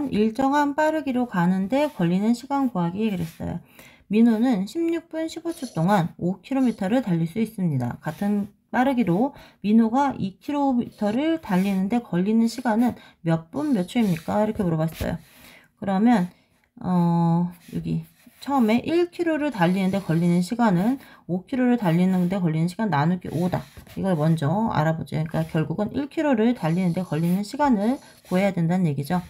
1번 일정한 빠르기로 가는데 걸리는 시간 구하기 그랬어요. 민호는 16분 15초 동안 5km를 달릴 수 있습니다. 같은 빠르기로 민호가 2km를 달리는데 걸리는 시간은 몇 분 몇 초입니까? 이렇게 물어봤어요. 그러면 여기 처음에 1km를 달리는데 걸리는 시간은 5km를 달리는데 걸리는 시간 나누기 5다. 이걸 먼저 알아보죠. 그러니까 결국은 1km를 달리는데 걸리는 시간을 구해야 된다는 얘기죠.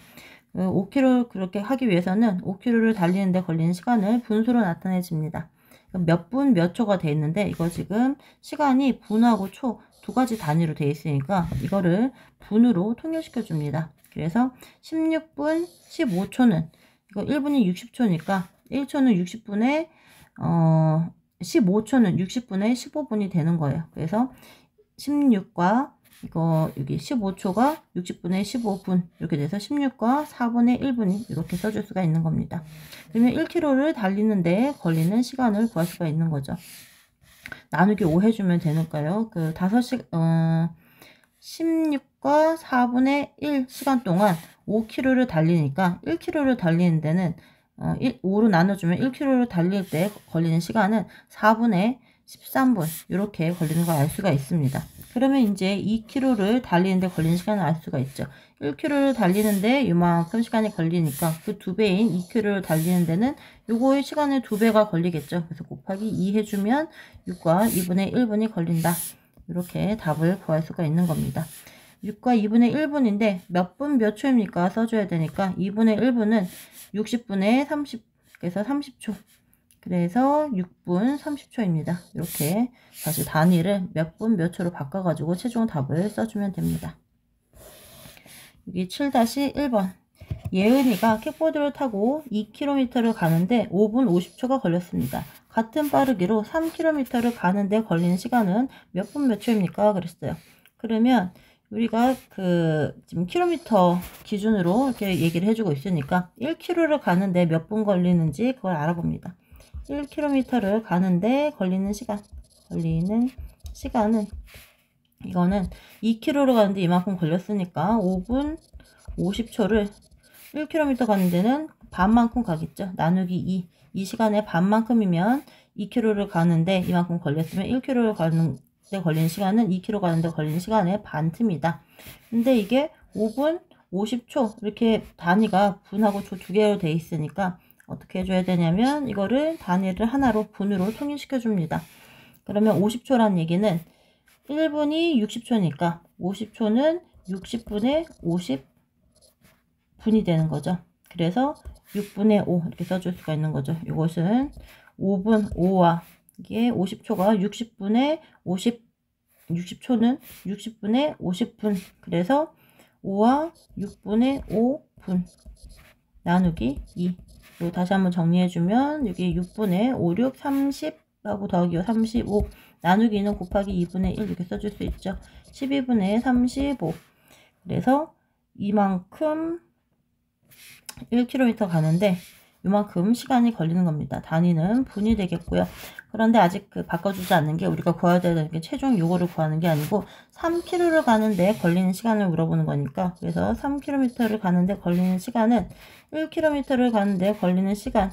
5km 그렇게 하기 위해서는 5km를 달리는데 걸리는 시간을 분수로 나타내집니다. 몇 분 몇 초가 돼 있는데 이거 지금 시간이 분하고 초 두 가지 단위로 돼 있으니까 이거를 분으로 통일시켜 줍니다. 그래서 16분 15초는 이거 1분이 60초니까 1초는 60분에 15초는 60분에 15분이 되는 거예요. 그래서 16과 이거 여기 15초가 60분의 15분 이렇게 돼서 16과 4분의 1분이 이렇게 써줄 수가 있는 겁니다. 그러면 1km를 달리는데 걸리는 시간을 구할 수가 있는 거죠. 나누기 5 해주면 되니까요. 그 16과 4분의 1 시간 동안 5km를 달리니까 1km를 달리는 데는 5로 나눠주면 1km를 달릴 때 걸리는 시간은 4분의 13분 이렇게 걸리는 걸 알 수가 있습니다. 그러면 이제 2km를 달리는데 걸리는 시간을 알 수가 있죠. 1km를 달리는데 이만큼 시간이 걸리니까 그 2배인 2km를 달리는 데는 요거의 시간의 2배가 걸리겠죠. 그래서 곱하기 2 해주면 6과 2분의 1분이 걸린다. 이렇게 답을 구할 수가 있는 겁니다. 6과 2분의 1분인데 몇 분 몇 초입니까? 써줘야 되니까 2분의 1분은 60분의 30, 그래서 30초. 그래서 6분 30초입니다. 이렇게 다시 단위를 몇 분 몇 초로 바꿔가지고 최종 답을 써주면 됩니다. 여기 7-1번. 예은이가 킥보드를 타고 2km를 가는데 5분 50초가 걸렸습니다. 같은 빠르기로 3km를 가는데 걸리는 시간은 몇 분 몇 초입니까? 그랬어요. 그러면 우리가 지금 킬로미터 기준으로 이렇게 얘기를 해주고 있으니까 1km를 가는데 몇 분 걸리는지 그걸 알아봅니다. 1km를 가는데 걸리는 시간은 이거는 2km를 가는데 이만큼 걸렸으니까 5분 50초를 1km 가는 데는 반만큼 가겠죠. 나누기 2. 이 시간에 반만큼이면 2km를 가는데 이만큼 걸렸으면 1km를 가는데 걸리는 시간은 2km 가는데 걸리는 시간의 반틈이다. 근데 이게 5분 50초 이렇게 단위가 분하고 초 두 개로 돼 있으니까 어떻게 해줘야 되냐면 이거를 단위를 하나로 분으로 통일시켜 줍니다. 그러면 50초란 얘기는 1분이 60초니까 50초는 60분의 50분이 되는 거죠. 그래서 6분의 5 이렇게 써줄 수가 있는 거죠. 이것은 5분 5와 이게 50초가 60분의 50, 60초는 60분의 50분. 그래서 5와 6분의 5분 나누기 2. 그리고 다시 한번 정리해주면 여기 6분의 5, 6, 30하고 더하기 35 나누기는 곱하기 2분의 1 이렇게 써줄 수 있죠. 12분의 35. 그래서 이만큼 1km 가는데 이만큼 시간이 걸리는 겁니다. 단위는 분이 되겠고요. 그런데 아직 바꿔주지 않는 게 우리가 구해야 되는 게 최종 요거를 구하는 게 아니고 3km를 가는데 걸리는 시간을 물어보는 거니까 그래서 3km를 가는데 걸리는 시간은 1km를 가는데 걸리는 시간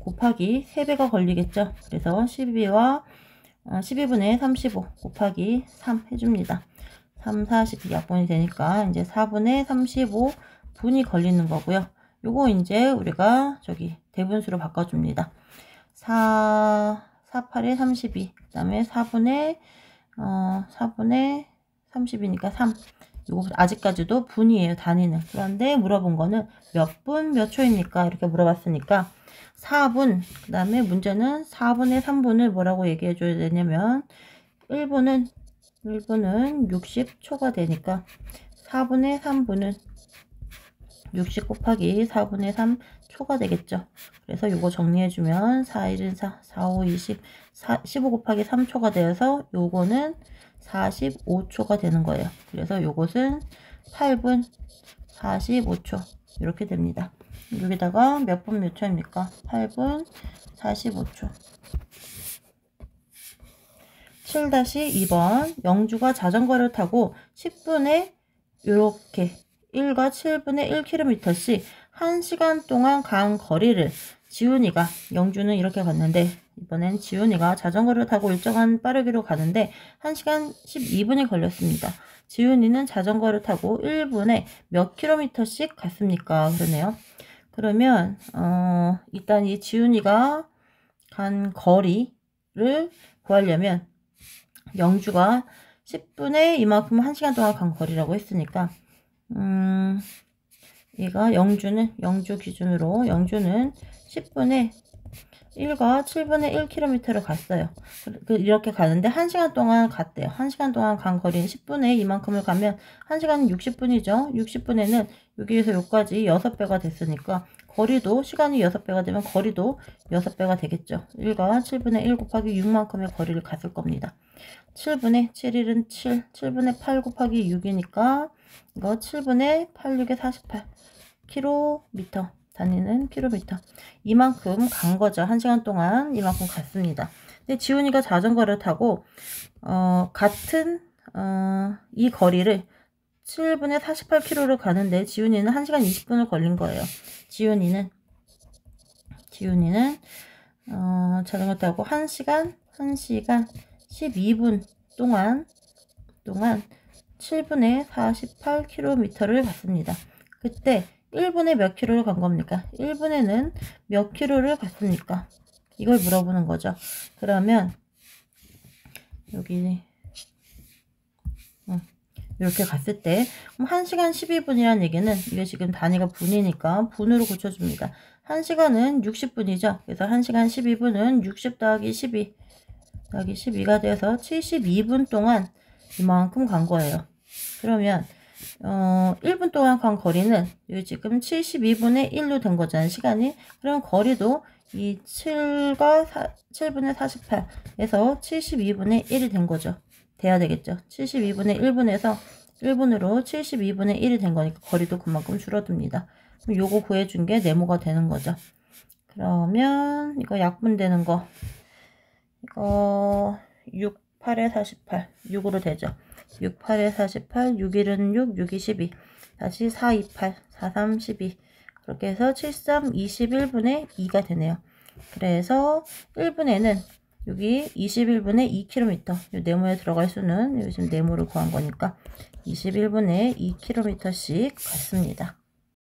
곱하기 3배가 걸리겠죠. 그래서 12분의 35 곱하기 3 해줍니다. 3, 40 약분이 되니까 이제 4분의 35분이 걸리는 거고요. 요거 이제 우리가 저기 대분수로 바꿔줍니다. 4, 8에 32. 그 다음에 4분의 32니까 3. 요거 아직까지도 분이에요. 단위는. 그런데 물어본 거는 몇 분 몇 초입니까? 이렇게 물어봤으니까 4분. 그 다음에 문제는 4분의 3분을 뭐라고 얘기해 줘야 되냐면 1분은 60초가 되니까 4분의 3분은 60 곱하기 4분의 3 초가 되겠죠. 그래서 요거 정리해주면 4, 1은 4, 4, 5, 20, 15 곱하기 3초가 되어서 요거는 45초가 되는 거예요. 그래서 요것은 8분 45초 이렇게 됩니다. 여기다가 몇 분 몇 초입니까? 8분 45초. 7-2번 영주가 자전거를 타고 10분에 이렇게 1과 7분의 1km씩 1시간 동안 간 거리를 지훈이가, 영주는 이렇게 갔는데 이번엔 지훈이가 자전거를 타고 일정한 빠르기로 가는데 1시간 12분이 걸렸습니다. 지훈이는 자전거를 타고 1분에 몇 킬로미터씩 갔습니까? 그러네요. 그러면 일단 이 지훈이가 간 거리를 구하려면 영주가 10분에 이만큼 1시간 동안 간 거리라고 했으니까 얘가 영주 기준으로 영주는 10분에 1과 7분의 1km를 갔어요. 이렇게 가는데 1시간 동안 갔대요. 1시간 동안 간 거리는 10분에 이만큼을 가면 1시간은 60분이죠. 60분에는 여기에서 여기까지 6배가 됐으니까 거리도, 시간이 6배가 되면 거리도 6배가 되겠죠. 1과 7분의 1 곱하기 6만큼의 거리를 갔을 겁니다. 7분의 7일은 7, 7분의 8 곱하기 6이니까 이거 7분의 8, 6에 48 킬로미터, 다니는 킬로미터, 이만큼 간 거죠. 1시간 동안 이만큼 갔습니다. 근데 지훈이가 자전거를 타고 같은 이 거리를 7분에 48km를 가는데 지훈이는 1시간 20분을 걸린 거예요. 지훈이는 자전거 타고 1시간 12분 동안 7분에 48km를 갔습니다. 그때 1분에 몇 킬로를 간 겁니까? 1분에는 몇 킬로를 갔습니까? 이걸 물어보는 거죠. 그러면 여기 이렇게 갔을 때 그럼 1시간 12분이라는 얘기는 이게 지금 단위가 분이니까 분으로 고쳐줍니다. 1시간은 60분이죠. 그래서 1시간 12분은 60 더하기 12가 돼서 72분 동안 이만큼 간 거예요. 그러면 1분 동안 간 거리는 여기 지금 72분의 1로 된 거잖아요. 시간이. 그럼 거리도 이 7분의 48에서 72분의 1이 된 거죠. 돼야 되겠죠. 72분의 1분에서 1분으로 72분의 1이 된 거니까 거리도 그만큼 줄어듭니다. 그럼 요거 구해준 게 네모가 되는 거죠. 그러면 이거 약분되는 거, 이거 6, 8에 48, 6으로 되죠. 6, 8에 48, 6, 1은 6, 6, 2, 12, 다시 4, 2, 8, 4, 3, 12, 그렇게 해서 7, 3, 21분의 2가 되네요. 그래서 1분에는 여기 21분의 2km, 이 네모에 들어갈 수는 여기 지금 네모를 구한 거니까 21분의 2km씩 갔습니다.